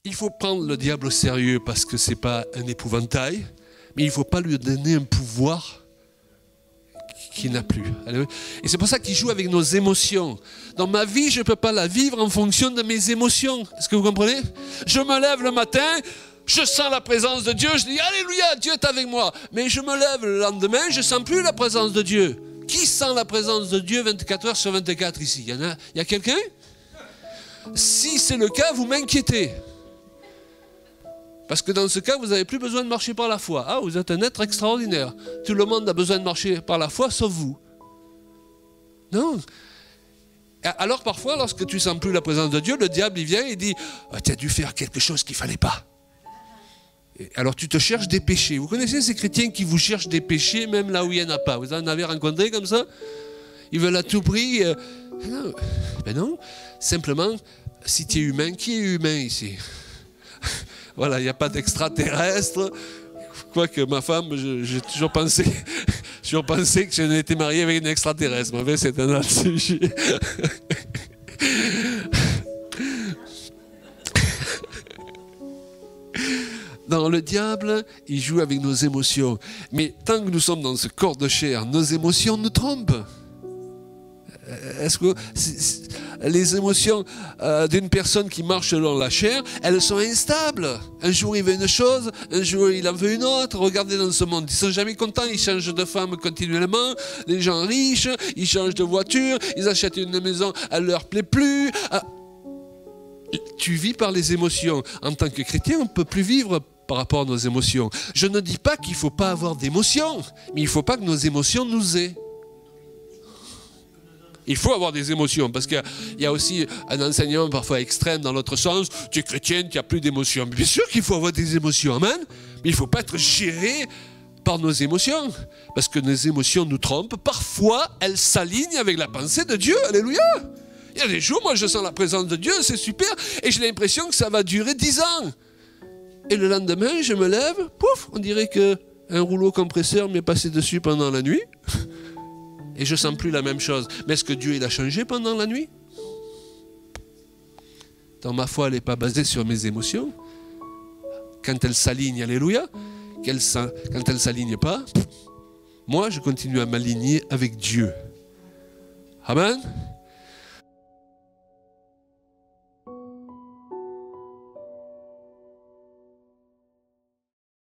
il faut prendre le diable au sérieux parce que ce n'est pas un épouvantail, mais il ne faut pas lui donner un pouvoir qu'il n'a plus. Et c'est pour ça qu'il joue avec nos émotions. Dans ma vie, je ne peux pas la vivre en fonction de mes émotions. Est-ce que vous comprenez? Je me lève le matin, je sens la présence de Dieu, je dis Alléluia, Dieu est avec moi. Mais je me lève le lendemain, je ne sens plus la présence de Dieu. Qui sent la présence de Dieu 24 heures sur 24 ici? Il y a quelqu'un? Si c'est le cas, vous m'inquiétez. Parce que dans ce cas, vous n'avez plus besoin de marcher par la foi. Ah, vous êtes un être extraordinaire. Tout le monde a besoin de marcher par la foi, sauf vous. Non. Alors parfois, lorsque tu ne sens plus la présence de Dieu, le diable il vient et dit « Tu as dû faire quelque chose qu'il ne fallait pas. » Alors tu te cherches des péchés. Vous connaissez ces chrétiens qui vous cherchent des péchés même là où il n'y en a pas? Vous en avez rencontré comme ça? Ils veulent à tout prix... Non. Ben non. Simplement, si tu es humain, qui est humain ici? Voilà, il n'y a pas d'extraterrestre. Quoique ma femme, j'ai toujours pensé que je n'étais marié avec une extraterrestre. Mais c'est un autre sujet. Dans le diable, il joue avec nos émotions. Mais tant que nous sommes dans ce corps de chair, nos émotions nous trompent. Est-ce que les émotions d'une personne qui marche selon la chair, elles sont instables. Un jour il veut une chose, un jour il en veut une autre. Regardez dans ce monde, ils ne sont jamais contents, ils changent de femme continuellement. Les gens riches, ils changent de voiture, ils achètent une maison, elle ne leur plaît plus. Tu vis par les émotions. En tant que chrétien, on ne peut plus vivre par rapport à nos émotions. Je ne dis pas qu'il ne faut pas avoir d'émotions, mais il ne faut pas que nos émotions nous aient. Il faut avoir des émotions, parce qu'il y a aussi un enseignement parfois extrême dans l'autre sens. Tu es chrétienne, tu n'as plus d'émotions. Bien sûr qu'il faut avoir des émotions, amen. Mais il ne faut pas être géré par nos émotions, parce que nos émotions nous trompent. Parfois, elles s'alignent avec la pensée de Dieu. Alléluia. Il y a des jours, moi je sens la présence de Dieu, c'est super, et j'ai l'impression que ça va durer 10 ans. Et le lendemain, je me lève, pouf, on dirait qu'un rouleau compresseur m'est passé dessus pendant la nuit. Et je ne sens plus la même chose. Mais est-ce que Dieu il a changé pendant la nuit? Dans ma foi, elle n'est pas basée sur mes émotions. Quand elle s'aligne, alléluia. Quand elle ne s'aligne pas, moi je continue à m'aligner avec Dieu. Amen.